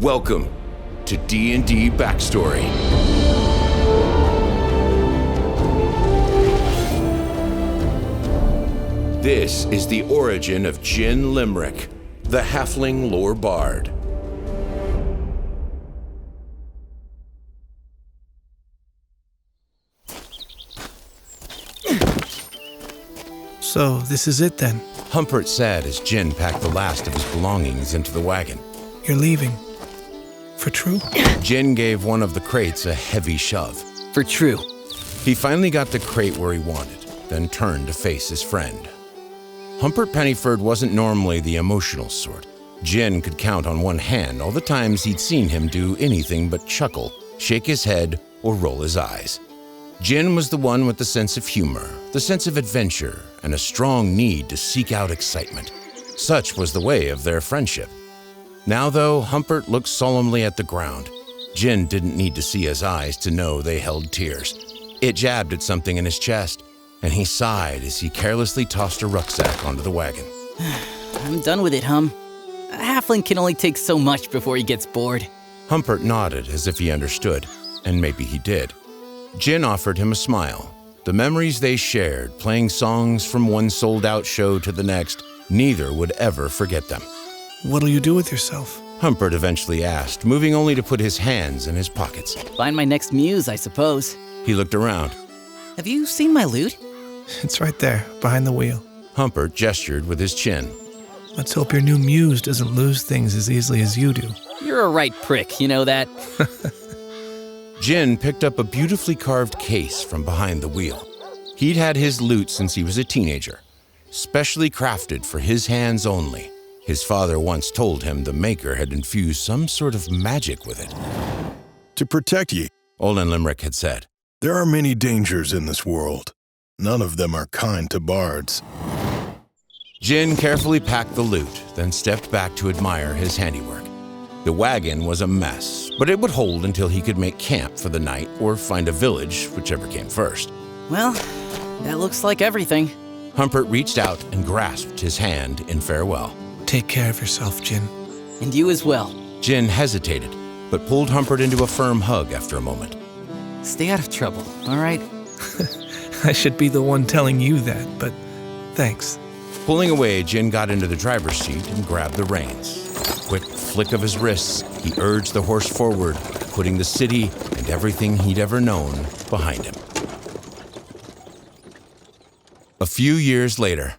Welcome to D&D Backstory. This is the origin of Gyn Lymeric, the halfling lore bard. So, this is it then? Humpert said as Gyn packed the last of his belongings into the wagon. You're leaving. For true? Gyn gave one of the crates a heavy shove. For true. He finally got the crate where he wanted, then turned to face his friend. Humpert Pennyford wasn't normally the emotional sort. Gyn could count on one hand all the times he'd seen him do anything but chuckle, shake his head, or roll his eyes. Gyn was the one with the sense of humor, the sense of adventure, and a strong need to seek out excitement. Such was the way of their friendship. Now, though, Humpert looked solemnly at the ground. Gyn didn't need to see his eyes to know they held tears. It jabbed at something in his chest, and he sighed as he carelessly tossed a rucksack onto the wagon. I'm done with it, Hum. A halfling can only take so much before he gets bored. Humpert nodded as if he understood, and maybe he did. Gyn offered him a smile. The memories they shared, playing songs from one sold-out show to the next, neither would ever forget them. What'll you do with yourself? Humpert eventually asked, moving only to put his hands in his pockets. Find my next muse, I suppose. He looked around. Have you seen my loot? It's right there, behind the wheel. Humpert gestured with his chin. Let's hope your new muse doesn't lose things as easily as you do. You're a right prick, you know that? Gyn picked up a beautifully carved case from behind the wheel. He'd had his loot since he was a teenager, specially crafted for his hands only. His father once told him the maker had infused some sort of magic with it. To protect ye, Gyn Lymeric had said. There are many dangers in this world. None of them are kind to bards. Gyn carefully packed the loot, then stepped back to admire his handiwork. The wagon was a mess, but it would hold until he could make camp for the night or find a village, whichever came first. Well, that looks like everything. Humpert reached out and grasped his hand in farewell. Take care of yourself, Gyn. And you as well. Gyn hesitated, but pulled Humpert into a firm hug after a moment. Stay out of trouble, all right? I should be the one telling you that, but thanks. Pulling away, Gyn got into the driver's seat and grabbed the reins. Quick flick of his wrists, he urged the horse forward, putting the city and everything he'd ever known behind him. A few years later.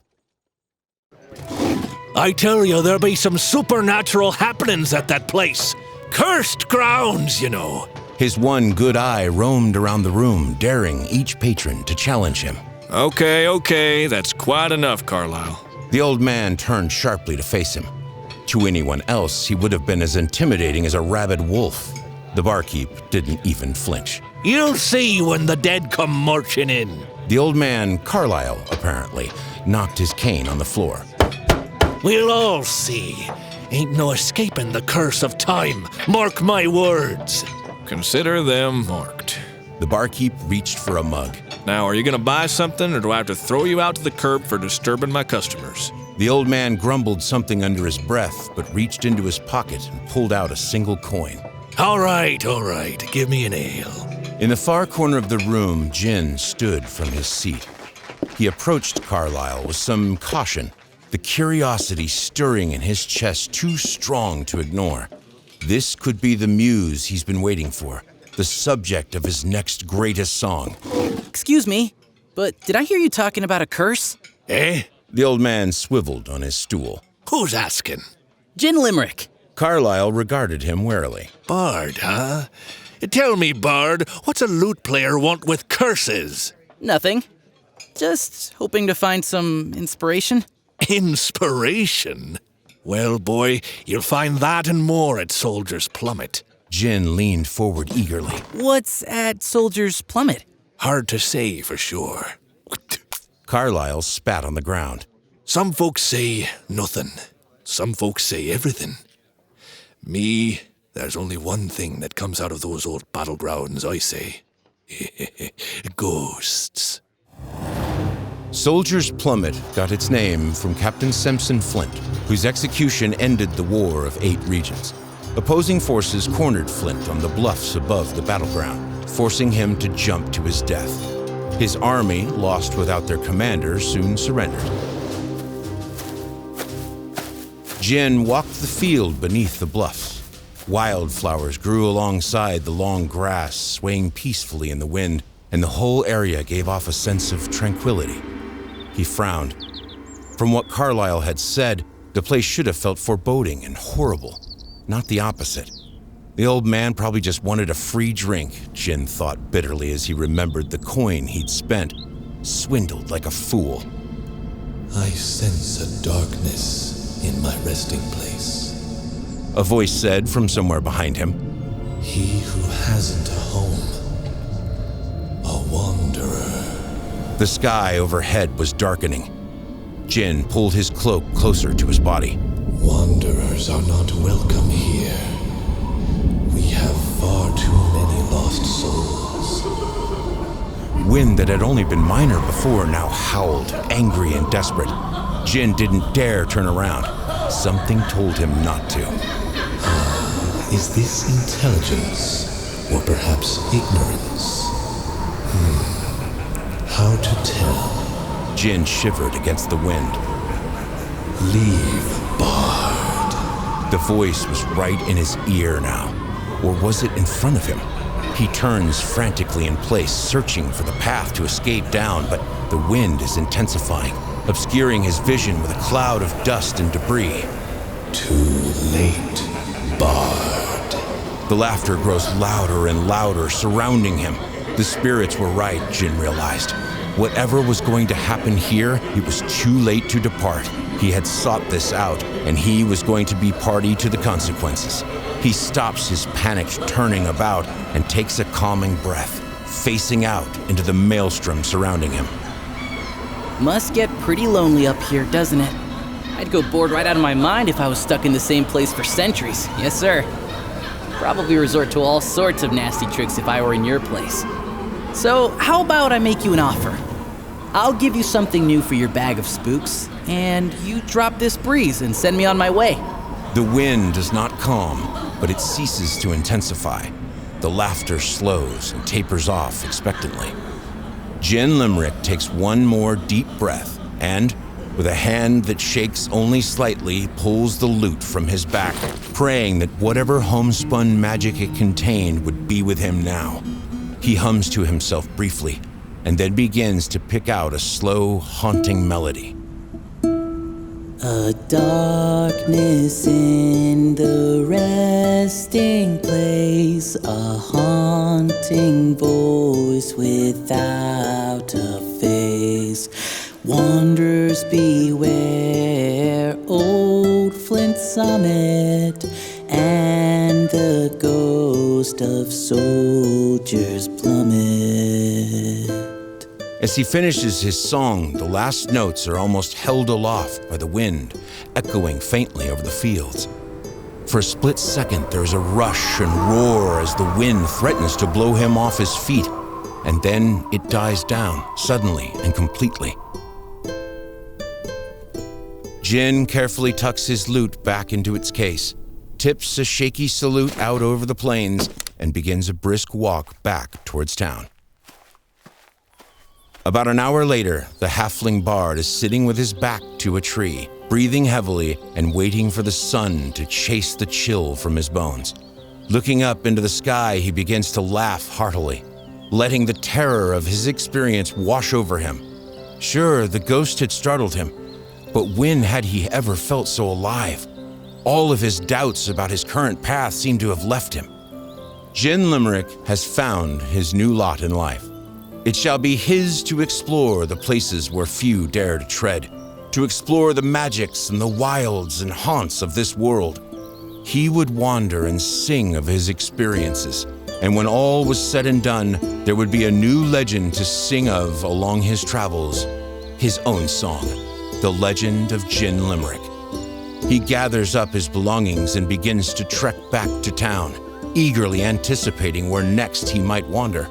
I tell you, there'll be some supernatural happenings at that place. Cursed grounds, you know. His one good eye roamed around the room, daring each patron to challenge him. Okay, that's quite enough, Carlisle. The old man turned sharply to face him. To anyone else, he would have been as intimidating as a rabid wolf. The barkeep didn't even flinch. You'll see when the dead come marching in. The old man, Carlisle, apparently, knocked his cane on the floor. We'll all see. Ain't no escaping the curse of time. Mark my words. Consider them marked. The barkeep reached for a mug. Now, are you going to buy something, or do I have to throw you out to the curb for disturbing my customers? The old man grumbled something under his breath, but reached into his pocket and pulled out a single coin. All right. Give me an ale. In the far corner of the room, Gyn stood from his seat. He approached Carlisle with some caution, the curiosity stirring in his chest too strong to ignore. This could be the muse he's been waiting for, the subject of his next greatest song. Excuse me, but did I hear you talking about a curse? Eh? The old man swiveled on his stool. Who's asking? Gyn Lymeric. Carlisle regarded him warily. Bard, huh? Tell me, Bard, what's a lute player want with curses? Nothing. Just hoping to find some inspiration. Inspiration? Well, boy, you'll find that and more at Soldier's Plummet. Gyn leaned forward eagerly. What's at Soldier's Plummet? Hard to say for sure. Carlisle spat on the ground. Some folks say nothing. Some folks say everything. Me, there's only one thing that comes out of those old battlegrounds, I say. Ghosts. Soldier's Plummet got its name from Captain Simpson Flint, whose execution ended the War of 8 Regions. Opposing forces cornered Flint on the bluffs above the battleground, forcing him to jump to his death. His army, lost without their commander, soon surrendered. Gyn walked the field beneath the bluffs. Wildflowers grew alongside the long grass, swaying peacefully in the wind, and the whole area gave off a sense of tranquility. He frowned. From what Carlyle had said, the place should have felt foreboding and horrible, not the opposite. The old man probably just wanted a free drink, Gyn thought bitterly as he remembered the coin he'd spent, swindled like a fool. I sense a darkness in my resting place. A voice said from somewhere behind him. He who hasn't a home, a wanderer. The sky overhead was darkening. Gyn pulled his cloak closer to his body. Wanderers are not welcome here. We have far too many lost souls. Wind that had only been minor before now howled, angry and desperate. Gyn didn't dare turn around. Something told him not to. Is this intelligence, or perhaps ignorance? How to tell? Gyn shivered against the wind. Leave, Bard. The voice was right in his ear now. Or was it in front of him? He turns frantically in place, searching for the path to escape down, but the wind is intensifying, obscuring his vision with a cloud of dust and debris. Too late, Bard. The laughter grows louder and louder, surrounding him. The spirits were right, Gyn realized. Whatever was going to happen here, it was too late to depart. He had sought this out, and he was going to be party to the consequences. He stops his panicked turning about and takes a calming breath, facing out into the maelstrom surrounding him. Must get pretty lonely up here, doesn't it? I'd go bored right out of my mind if I was stuck in the same place for centuries. Yes, sir. Probably resort to all sorts of nasty tricks if I were in your place. So, how about I make you an offer? I'll give you something new for your bag of spooks, and you drop this breeze and send me on my way. The wind does not calm, but it ceases to intensify. The laughter slows and tapers off expectantly. Gyn Lymeric takes one more deep breath and, with a hand that shakes only slightly, pulls the lute from his back, praying that whatever homespun magic it contained would be with him now. He hums to himself briefly, and then begins to pick out a slow, haunting melody. A darkness in the resting place, a haunting voice without a face. Wanderers beware, old Flint summit, and the ghost of soldiers plummet. As he finishes his song, the last notes are almost held aloft by the wind, echoing faintly over the fields. For a split second, there's a rush and roar as the wind threatens to blow him off his feet, and then it dies down, suddenly and completely. Gyn carefully tucks his lute back into its case, tips a shaky salute out over the plains, and begins a brisk walk back towards town. About an hour later, the halfling bard is sitting with his back to a tree, breathing heavily and waiting for the sun to chase the chill from his bones. Looking up into the sky, he begins to laugh heartily, letting the terror of his experience wash over him. Sure, the ghost had startled him, but when had he ever felt so alive? All of his doubts about his current path seemed to have left him. Gyn Lymeric has found his new lot in life. It shall be his to explore the places where few dare to tread, to explore the magics and the wilds and haunts of this world. He would wander and sing of his experiences, and when all was said and done, there would be a new legend to sing of along his travels, his own song, the legend of Gyn Lymeric. He gathers up his belongings and begins to trek back to town, eagerly anticipating where next he might wander.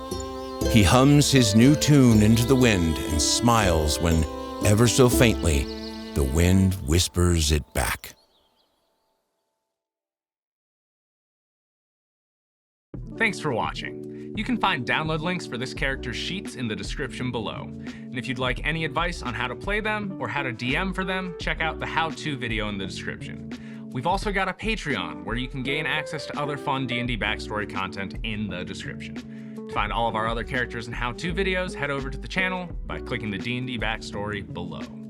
He hums his new tune into the wind and smiles when, ever so faintly, the wind whispers it back. Thanks for watching. You can find download links for this character's sheets in the description below. And if you'd like any advice on how to play them or how to DM for them, check out the how-to video in the description. We've also got a Patreon where you can gain access to other fun D&D backstory content in the description. To find all of our other characters and how-to videos, head over to the channel by clicking the D&D backstory below.